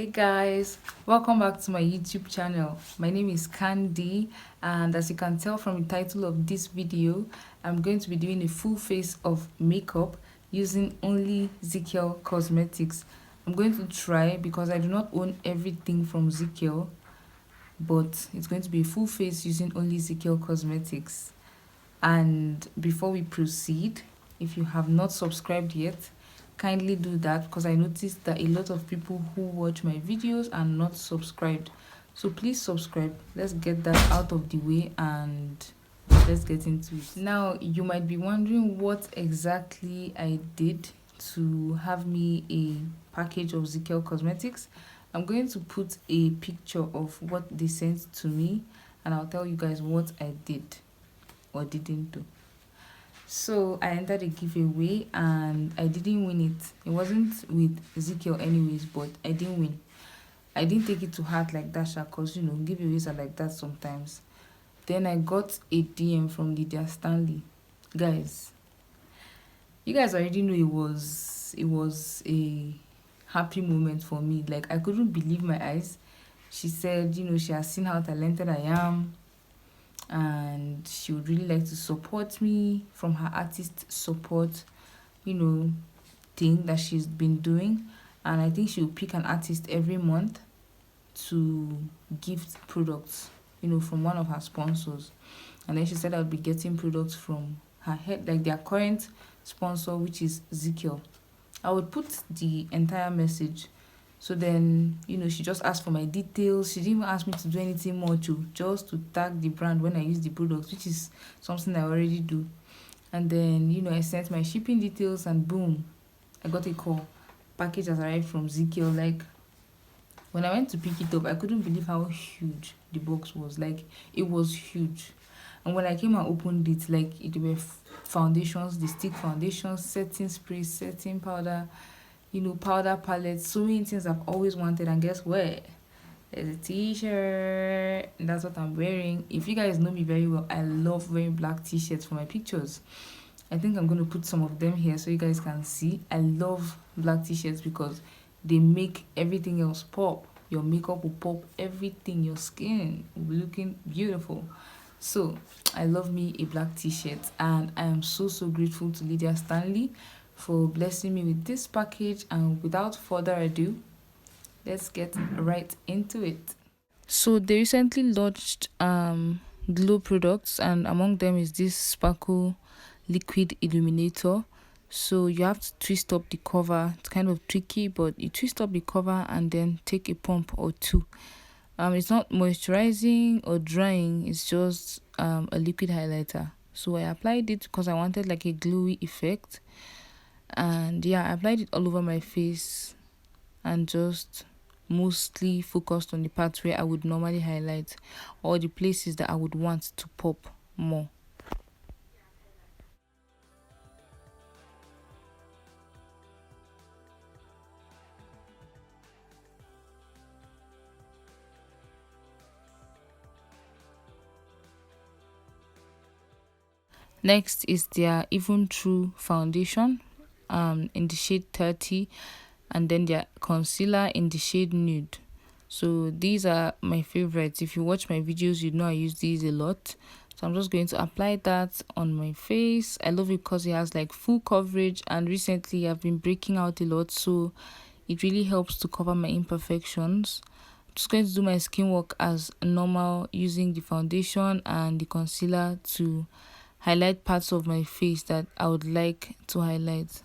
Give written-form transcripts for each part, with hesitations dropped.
Hey guys, welcome back to my YouTube channel. My name is Candy, and as you can tell from the title of this video, I'm going to be doing a full face of makeup using only Zikel Cosmetics. I'm going to try because I do not own everything from Zikel, but it's going to be a full face using only Zikel Cosmetics. And before we proceed, if you have not subscribed yet, kindly do that because I noticed that a lot of people who watch my videos are not subscribed. So please subscribe. Let's get that out of the way and let's get into it. Now, you might be wondering what exactly I did to have me a package of Zikel Cosmetics. I'm going to put a picture of what they sent to me and I'll tell you guys what I did or didn't do. So I entered a giveaway and I didn't win it. It wasn't with Zikel anyways, but I didn't win. I didn't take it to heart like that, because giveaways are like that sometimes. Then I got a DM from Lydia Stanley. Guys, you guys already know it was a happy moment for me. Like, I couldn't believe my eyes. She said, she has seen how talented I am and she would really like to support me from her artist support thing that she's been doing. And I think she'll pick an artist every month to gift products from one of her sponsors. And then she said I'll be getting products from her head, like their current sponsor, which is Zikel. I would put the entire message. So then, she just asked for my details. She didn't even ask me to do anything more, just to tag the brand when I use the products, which is something I already do. And then, I sent my shipping details and boom, I got a call. Package has arrived from Zikel. Like, when I went to pick it up, I couldn't believe how huge the box was. Like, it was huge. And when I came and opened it, like, it were foundations, the stick foundations, setting spray, setting powder, powder palettes, so many things I've always wanted. And guess what? There's a t-shirt. And that's what I'm wearing. If you guys know me very well, I love wearing black t-shirts for my pictures. I think I'm going to put some of them here so you guys can see. I love black t-shirts because they make everything else pop. Your makeup will pop, everything, your skin will be looking beautiful. So I love me a black t-shirt, and I am so grateful to Lydia Stanley for blessing me with this package. And without further ado, let's get right into it. So they recently launched glow products, and among them is this sparkle liquid illuminator. So you have to twist up the cover. It's kind of tricky, but you twist up the cover and then take a pump or two. It's not moisturizing or drying, it's just a liquid highlighter. So I applied it because I wanted like a glowy effect. And yeah, I applied it all over my face and just mostly focused on the parts where I would normally highlight or the places that I would want to pop more. Next is their Even True foundation in the shade 30, and then their concealer in the shade Nude. So these are my favorites. If you watch my videos, you know I use these a lot. So I'm just going to apply that on my face. I love it because it has like full coverage, and recently I've been breaking out a lot, so it really helps to cover my imperfections. I'm just going to do my skin work as normal using the foundation and the concealer to highlight parts of my face that I would like to highlight.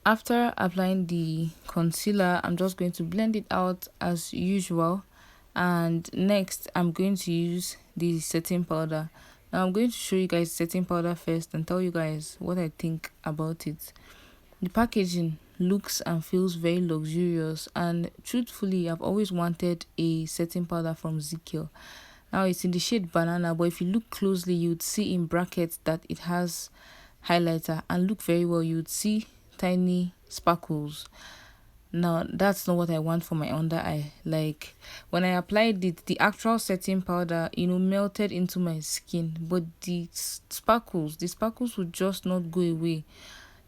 After applying the concealer, I'm just going to blend it out as usual. And next, I'm going to use the setting powder. Now, I'm going to show you guys setting powder first and tell you guys what I think about it. The packaging looks and feels very luxurious, and truthfully, I've always wanted a setting powder from Zikel. Now, it's in the shade Banana, but if you look closely, you'd see in brackets that it has highlighter and look very well, you would see tiny sparkles. Now, that's not what I want for my under eye. Like, when I applied it, the actual setting powder, melted into my skin, but the sparkles would just not go away,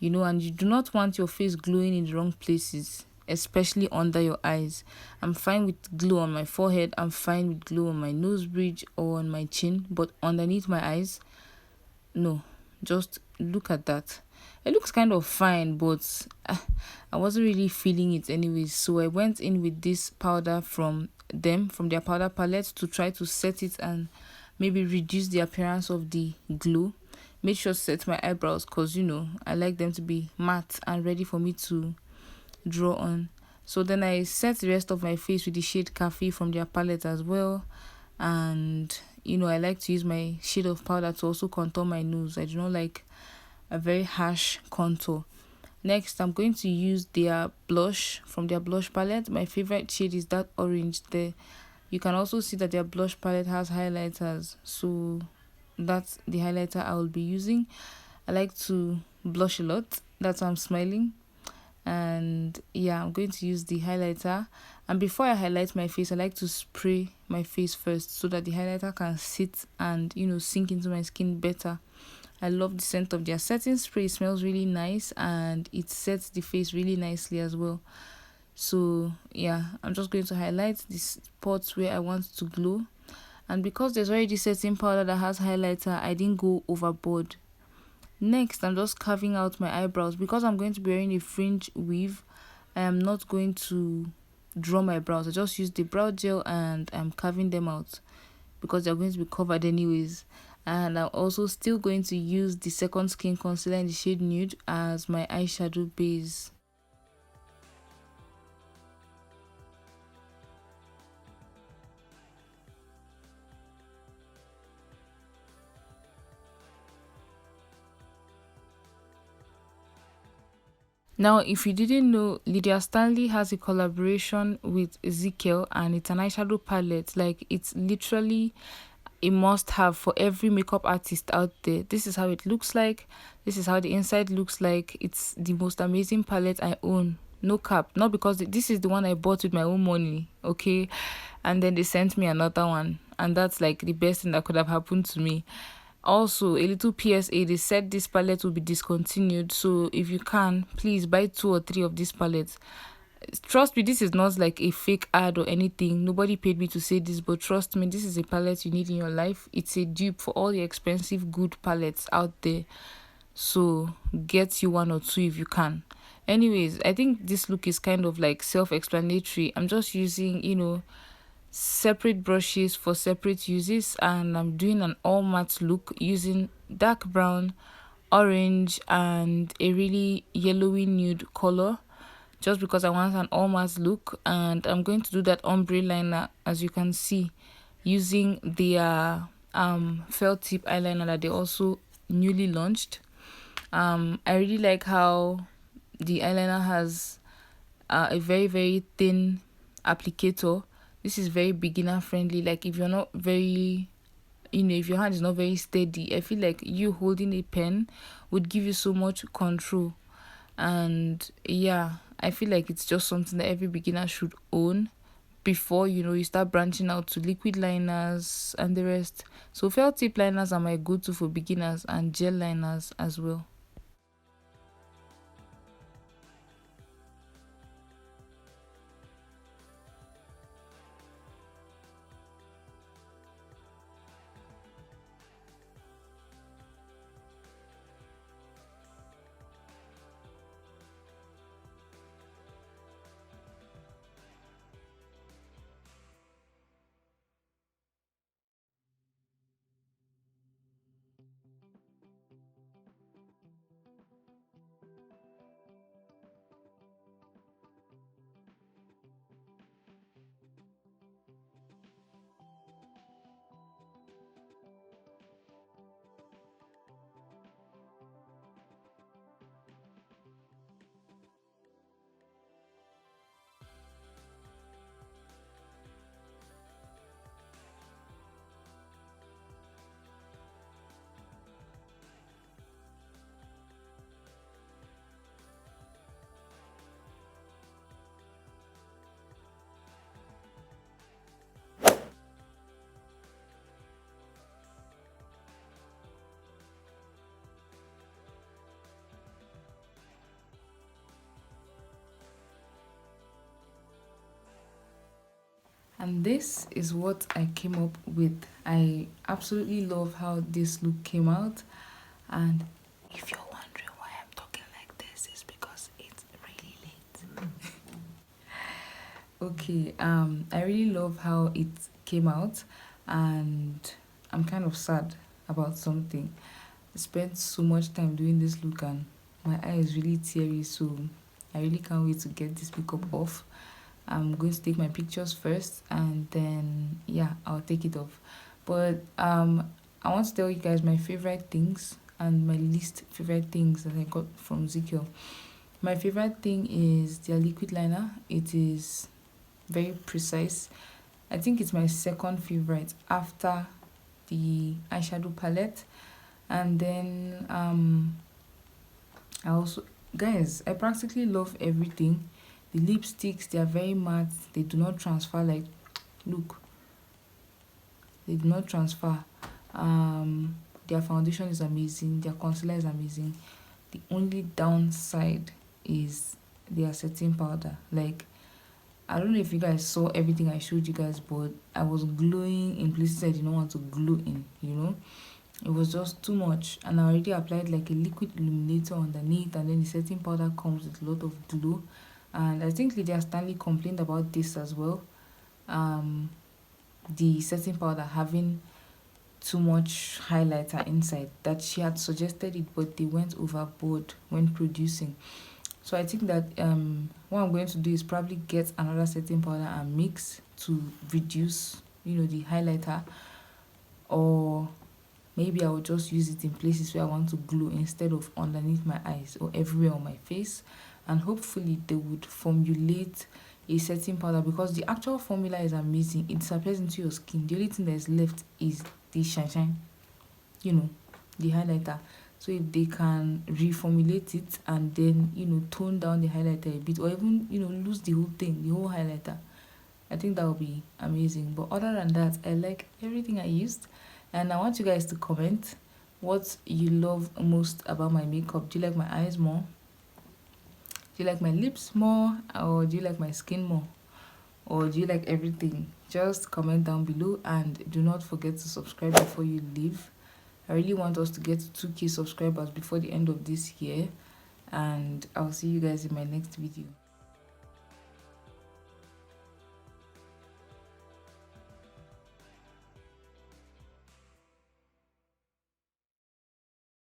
and you do not want your face glowing in the wrong places, especially under your eyes. I'm fine with glow on my forehead, I'm fine with glow on my nose bridge or on my chin, but underneath my eyes, no. Just look at that. It looks kind of fine, but I wasn't really feeling it anyways. So I went in with this powder from their powder palette, to try to set it and maybe reduce the appearance of the glow. Made sure to set my eyebrows because I like them to be matte and ready for me to draw on. So then I set the rest of my face with the shade Cafe from their palette as well. And I like to use my shade of powder to also contour my nose. I do not like a very harsh contour. Next, I'm going to use their blush from their blush palette. My favorite shade is that orange there. You can also see that their blush palette has highlighters, so that's the highlighter I will be using. I like to blush a lot, that's why I'm smiling. And yeah, I'm going to use the highlighter. And before I highlight my face, I like to spray my face first so that the highlighter can sit and sink into my skin better. I love the scent of their setting spray. It smells really nice and it sets the face really nicely as well. So yeah, I'm just going to highlight the spots where I want to glow. And because there's already setting powder that has highlighter, I didn't go overboard. Next, I'm just carving out my eyebrows. Because I'm going to be wearing a fringe weave, I am not going to draw my brows. I just use the brow gel and I'm carving them out because they're going to be covered anyways. And I'm also still going to use the Second Skin concealer in the shade Nude as my eyeshadow base. Now, if you didn't know, Lydia Stanley has a collaboration with Zikel and it's an eyeshadow palette. Like, it's literally a must have for every makeup artist out there. This is how it looks like. This is how the inside looks like. It's the most amazing palette I own. No cap. Not because this is the one I bought with my own money, okay? And then they sent me another one. And that's like the best thing that could have happened to me. Also, a little PSA, they said this palette will be discontinued. So if you can, please buy 2 or 3 of these palettes. Trust me, this is not like a fake ad or anything. Nobody paid me to say this, but trust me, this is a palette you need in your life. It's a dupe for all the expensive good palettes out there. So get you 1 or 2 if you can. Anyways, I think this look is kind of like self-explanatory. I'm just using, separate brushes for separate uses, and I'm doing an all matte look using dark brown, orange, and a really yellowy nude color, just because I want an all matte look. And I'm going to do that ombre liner, as you can see, using their felt tip eyeliner that they also newly launched. I really like how the eyeliner has a very very thin applicator. This is very beginner friendly. Like, if you're not very, if your hand is not very steady, I feel like you holding a pen would give you so much control. And yeah, I feel like it's just something that every beginner should own before you start branching out to liquid liners and the rest. So felt tip liners are my go-to for beginners, and gel liners as well. And this is what I came up with. I absolutely love how this look came out. And if you're wondering why I'm talking like this, it's because it's really late. Okay, I really love how it came out, and I'm kind of sad about something. I spent so much time doing this look and my eye is really teary, so I really can't wait to get this makeup off. I'm going to take my pictures first and then yeah, I'll take it off. But I want to tell you guys my favorite things and my least favorite things that I got from Zikel. My favorite thing is their liquid liner. It is very precise. I think it's my second favorite after the eyeshadow palette. And then I also, guys, I practically love everything. The lipsticks, they are very matte. They do not transfer. Like, look, they do not transfer. Their foundation is amazing. Their concealer is amazing. The only downside is their setting powder. Like, I don't know if you guys saw everything I showed you guys, but I was glowing in places I did not want to glow in, you know. It was just too much, and I already applied like a liquid illuminator underneath, and then the setting powder comes with a lot of glow. And I think Lydia Stanley complained about this as well. The setting powder having too much highlighter inside, that she had suggested it, but they went overboard when producing. So I think that what I'm going to do is probably get another setting powder and mix to reduce, you know, the highlighter, or maybe I will just use it in places where I want to glow instead of underneath my eyes or everywhere on my face. And hopefully they would formulate a setting powder, because the actual formula is amazing. It disappears into your skin. The only thing that is left is the shine, you know, the highlighter. So if they can reformulate it and then, you know, tone down the highlighter a bit, or even, you know, lose the whole thing, the whole highlighter, I think that would be amazing. But other than that, I like everything I used. And I want you guys to comment what you love most about my makeup. Do you like my eyes more? Do you like my lips more? Or do you like my skin more? Or do you like everything? Just comment down below, and do not forget to subscribe before you leave. I really want us to get to 2K subscribers before the end of this year, and I'll see you guys in my next video.